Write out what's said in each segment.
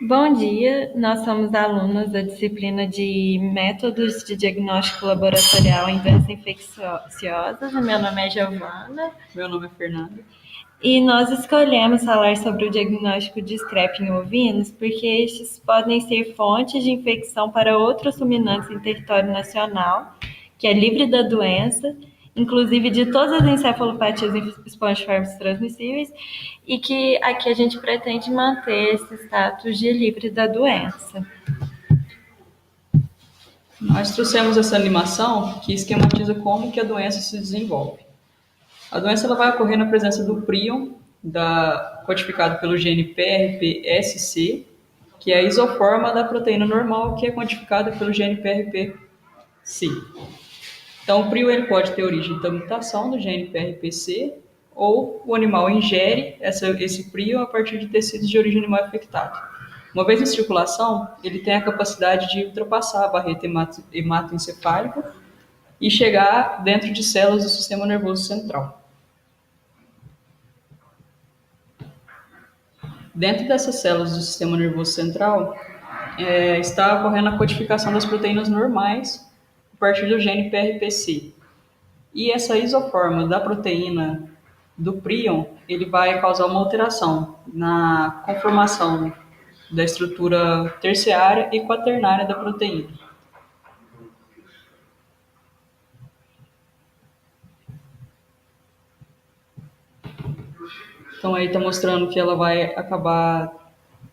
Bom dia, nós somos alunos da disciplina de Métodos de Diagnóstico Laboratorial em Doenças Infecciosas. O meu nome é Giovana. Meu nome é Fernanda. E nós escolhemos falar sobre o diagnóstico de scrap em ovinos porque estes podem ser fontes de infecção para outros ruminantes em território nacional, que é livre da doença, inclusive de todas as encefalopatias espongiformes transmissíveis, e que aqui a gente pretende manter esse status de livre da doença. Nós trouxemos essa animação que esquematiza como que a doença se desenvolve. A doença ela vai ocorrer na presença do prion, codificado pelo gene PRPSC, que é a isoforma da proteína normal, que é codificada pelo gene PRPC. Então, o prion ele pode ter origem da mutação do gene PRPC, ou o animal ingere esse prion a partir de tecidos de origem animal infectado. Uma vez em circulação, ele tem a capacidade de ultrapassar a barreira hematoencefálica e chegar dentro de células do sistema nervoso central. Dentro dessas células do sistema nervoso central, está ocorrendo a codificação das proteínas normais a partir do gene PRPC. E essa isoforma da proteína do prion, ele vai causar uma alteração na conformação da estrutura terciária e quaternária da proteína. Então aí está mostrando que ela vai acabar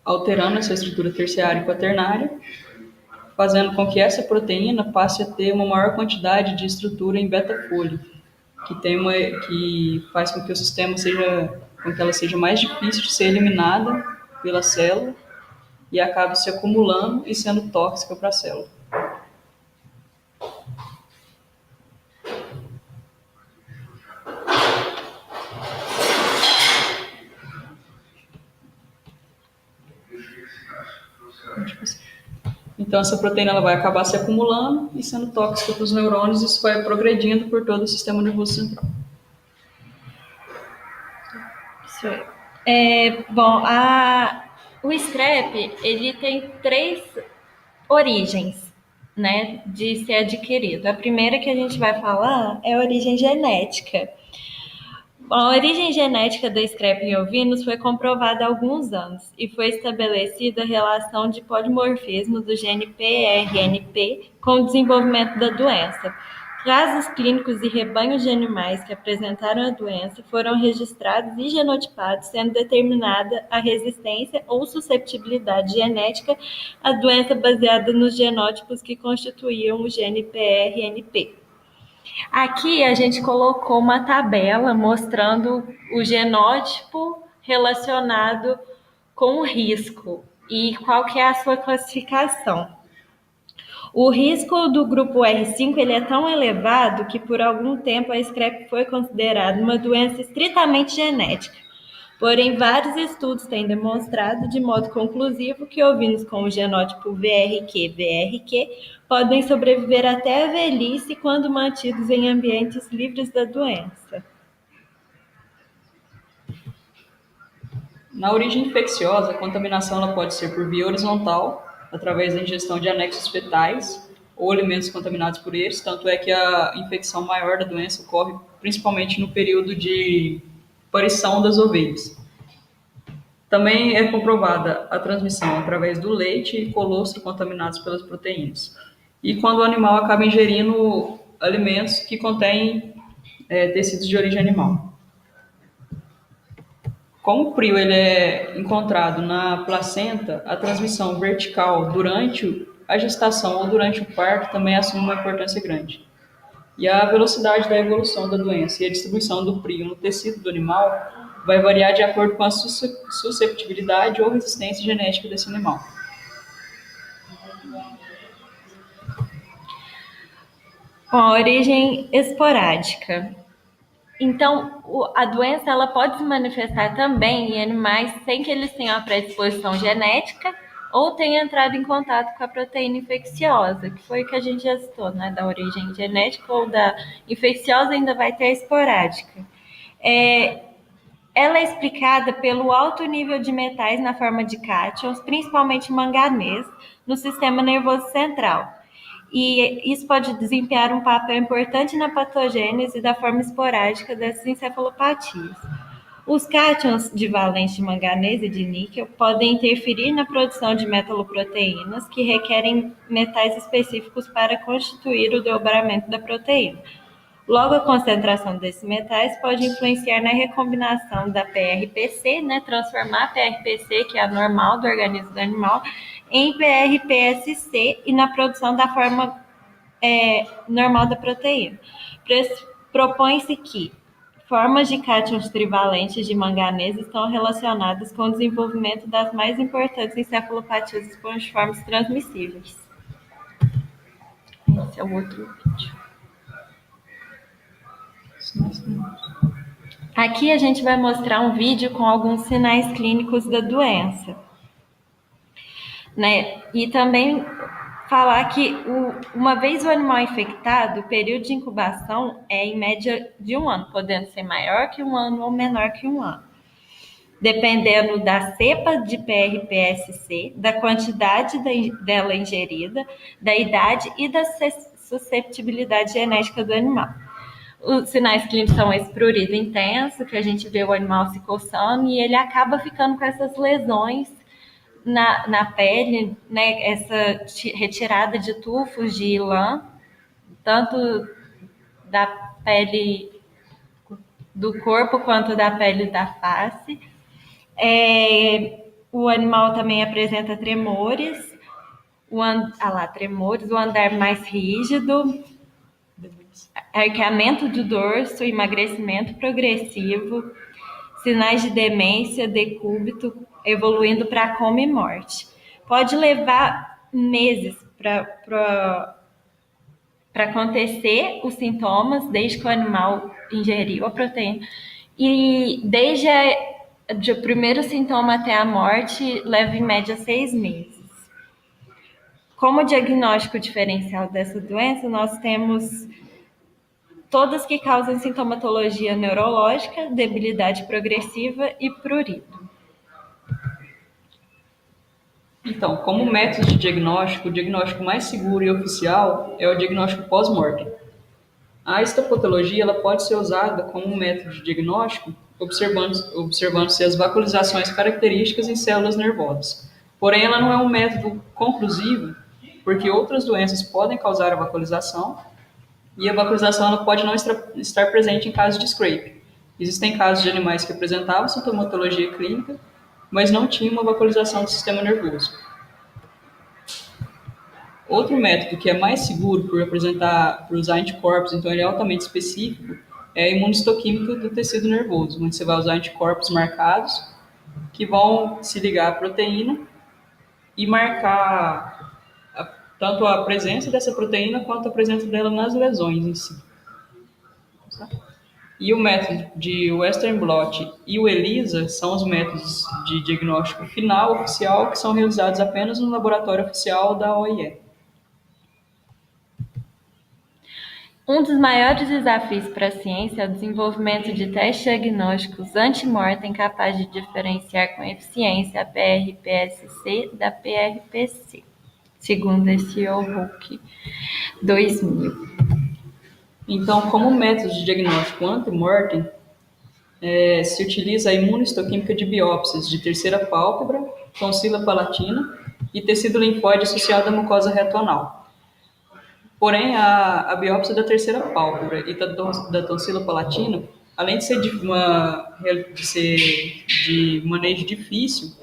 alterando essa estrutura terciária e quaternária, fazendo com que essa proteína passe a ter uma maior quantidade de estrutura em beta-folho, que faz com que o sistema com que ela seja mais difícil de ser eliminada pela célula e acabe se acumulando e sendo tóxica para a célula. Então, essa proteína ela vai acabar se acumulando e sendo tóxica para os neurônios, e isso vai progredindo por todo o sistema nervoso central. O scrap, ele tem três origens, né, de ser adquirido. A primeira que a gente vai falar é a origem genética. A origem genética da scrap em ovinos foi comprovada há alguns anos e foi estabelecida a relação de polimorfismo do gene PRNP com o desenvolvimento da doença. Casos clínicos e rebanhos de animais que apresentaram a doença foram registrados e genotipados, sendo determinada a resistência ou susceptibilidade genética à doença baseada nos genótipos que constituíam o gene PRNP. Aqui a gente colocou uma tabela mostrando o genótipo relacionado com o risco e qual que é a sua classificação. O risco do grupo R5 ele é tão elevado que por algum tempo a scrap foi considerada uma doença estritamente genética. Porém, vários estudos têm demonstrado de modo conclusivo que ovinos com o genótipo VRQ podem sobreviver até a velhice quando mantidos em ambientes livres da doença. Na origem infecciosa, a contaminação ela pode ser por via horizontal, através da ingestão de anexos fetais ou alimentos contaminados por eles, tanto é que a infecção maior da doença ocorre principalmente no período de aparição das ovelhas. Também é comprovada a transmissão através do leite e colostro contaminados pelas proteínas. E quando o animal acaba ingerindo alimentos que contêm tecidos de origem animal. Como o prio ele é encontrado na placenta, a transmissão vertical durante a gestação ou durante o parto também assume uma importância grande. E a velocidade da evolução da doença e a distribuição do prio no tecido do animal vai variar de acordo com a susceptibilidade ou resistência genética desse animal. Com a origem esporádica. Então, a doença ela pode se manifestar também em animais sem que eles tenham a predisposição genética ou tenham entrado em contato com a proteína infecciosa, que foi o que a gente já citou, né? Da origem genética ou da infecciosa ainda vai ter a esporádica. Ela é explicada pelo alto nível de metais na forma de cátions, principalmente manganês, no sistema nervoso central. E isso pode desempenhar um papel importante na patogênese da forma esporádica dessas encefalopatias. Os cátions de valente de manganês e de níquel podem interferir na produção de metaloproteínas, que requerem metais específicos para constituir o dobramento da proteína. Logo, a concentração desses metais pode influenciar na recombinação da PRPC, né, transformar a PRPC, que é a normal do organismo do animal, em PRPSC e na produção da forma normal da proteína. Propõe-se que formas de cátions trivalentes de manganês estão relacionadas com o desenvolvimento das mais importantes encefalopatias espongiformes transmissíveis. Esse é o outro vídeo. Aqui a gente vai mostrar um vídeo com alguns sinais clínicos da doença, né? E também falar que uma vez o animal infectado, o período de incubação é em média de 1 ano, podendo ser maior que 1 ano ou menor que 1 ano, dependendo da cepa de PRPSC, da quantidade dela ingerida, da idade e da susceptibilidade genética do animal. Os sinais clínicos são esse prurido intenso, que a gente vê o animal se coçando e ele acaba ficando com essas lesões na pele, né? Essa retirada de tufos de lã, tanto da pele do corpo quanto da pele da face. O animal também apresenta tremores, o andar mais rígido, arqueamento do dorso, emagrecimento progressivo, sinais de demência, decúbito, evoluindo para coma e morte. Pode levar meses para acontecer os sintomas, desde que o animal ingeriu a proteína. E desde o primeiro sintoma até a morte, leva em média 6 meses. Como diagnóstico diferencial dessa doença, nós temos todas que causam sintomatologia neurológica, debilidade progressiva e prurido. Então, como método de diagnóstico, o diagnóstico mais seguro e oficial é o diagnóstico pós-mortem. A histopatologia ela pode ser usada como um método de diagnóstico, observando-se as vascularizações características em células nervosas. Porém, ela não é um método conclusivo, porque outras doenças podem causar a vascularização, e a vascularização ela pode não estar presente em casos de scrape. Existem casos de animais que apresentavam sintomatologia clínica, mas não tinham uma vascularização do sistema nervoso. Outro método que é mais seguro por usar anticorpos, então ele é altamente específico, é a imunistoquímica do tecido nervoso, onde você vai usar anticorpos marcados que vão se ligar à proteína e marcar tanto a presença dessa proteína quanto a presença dela nas lesões em si. E o método de Western blot e o ELISA são os métodos de diagnóstico final oficial que são realizados apenas no laboratório oficial da OIE. Um dos maiores desafios para a ciência é o desenvolvimento de testes diagnósticos antemortem capazes de diferenciar com eficiência a PRPSC da PRPC, segundo esse Hulk 2000. Então, como método de diagnóstico antemortem, se utiliza a imunistoquímica de biópsias de terceira pálpebra, tonsila palatina e tecido linfóide associado à mucosa reto anal. Porém, a biópsia da terceira pálpebra e da tonsila palatina, além de ser de manejo difícil,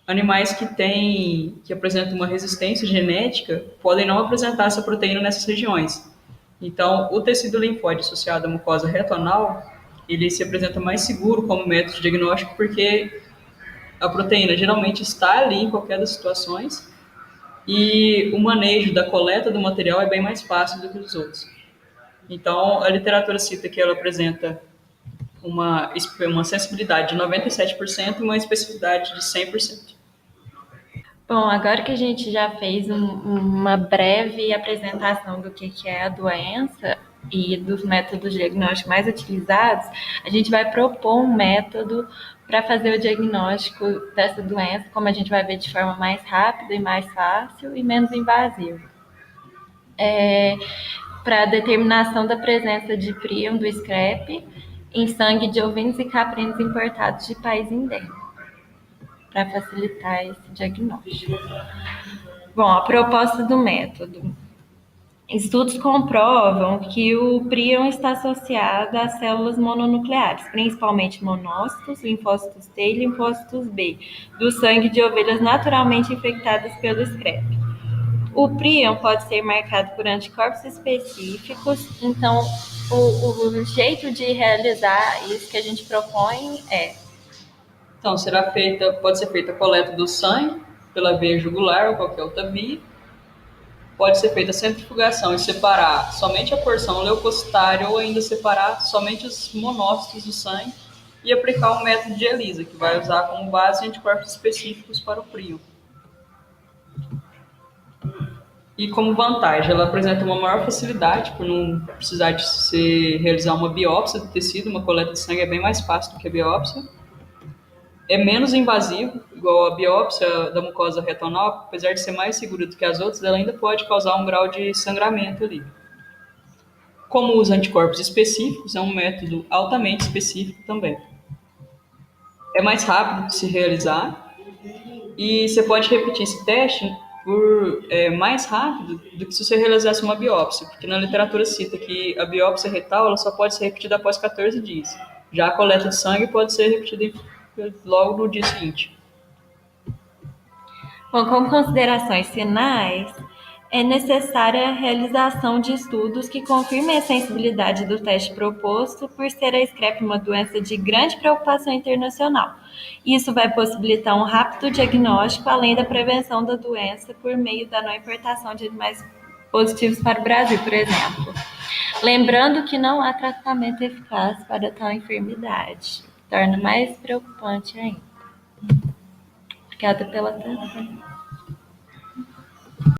animais que apresentam uma resistência genética podem não apresentar essa proteína nessas regiões. Então, o tecido linfóide associado à mucosa reto anal, ele se apresenta mais seguro como método de diagnóstico porque a proteína geralmente está ali em qualquer das situações e o manejo da coleta do material é bem mais fácil do que os outros. Então, a literatura cita que ela apresenta uma sensibilidade de 97% e uma especificidade de 100%. Bom, agora que a gente já fez uma breve apresentação do que é a doença, e dos métodos diagnósticos mais utilizados, a gente vai propor um método para fazer o diagnóstico dessa doença, como a gente vai ver, de forma mais rápida e mais fácil e menos invasiva. Para a determinação da presença de prion do scrap em sangue de ovinos e caprinos importados de país endêmico, para facilitar esse diagnóstico. Bom, a proposta do método. Estudos comprovam que o prion está associado às células mononucleares, principalmente monócitos, linfócitos T e linfócitos B, do sangue de ovelhas naturalmente infectadas pelo scrap. O prion pode ser marcado por anticorpos específicos, então o jeito de realizar isso que a gente propõe é... Então, pode ser feita a coleta do sangue pela veia jugular ou qualquer outra via. Pode ser feita a centrifugação e separar somente a porção leucocitária ou ainda separar somente os monócitos do sangue e aplicar o método de ELISA, que vai usar como base anticorpos específicos para o prion. E como vantagem, ela apresenta uma maior facilidade por não precisar de se realizar uma biópsia do tecido, uma coleta de sangue é bem mais fácil do que a biópsia. É menos invasivo, igual a biópsia da mucosa retonal, apesar de ser mais segura do que as outras, ela ainda pode causar um grau de sangramento ali. Como usa anticorpos específicos, é um método altamente específico também. É mais rápido de se realizar e você pode repetir esse teste mais rápido do que se você realizasse uma biópsia, porque na literatura cita que a biópsia retal ela só pode ser repetida após 14 dias. Já a coleta de sangue pode ser repetida logo no dia seguinte. Bom, como considerações finais, é necessária a realização de estudos que confirmem a sensibilidade do teste proposto, por ser a scrap uma doença de grande preocupação internacional. Isso vai possibilitar um rápido diagnóstico, além da prevenção da doença por meio da não importação de animais positivos para o Brasil, por exemplo. Lembrando que não há tratamento eficaz para tal enfermidade, torna mais preocupante ainda. Obrigada pela atenção.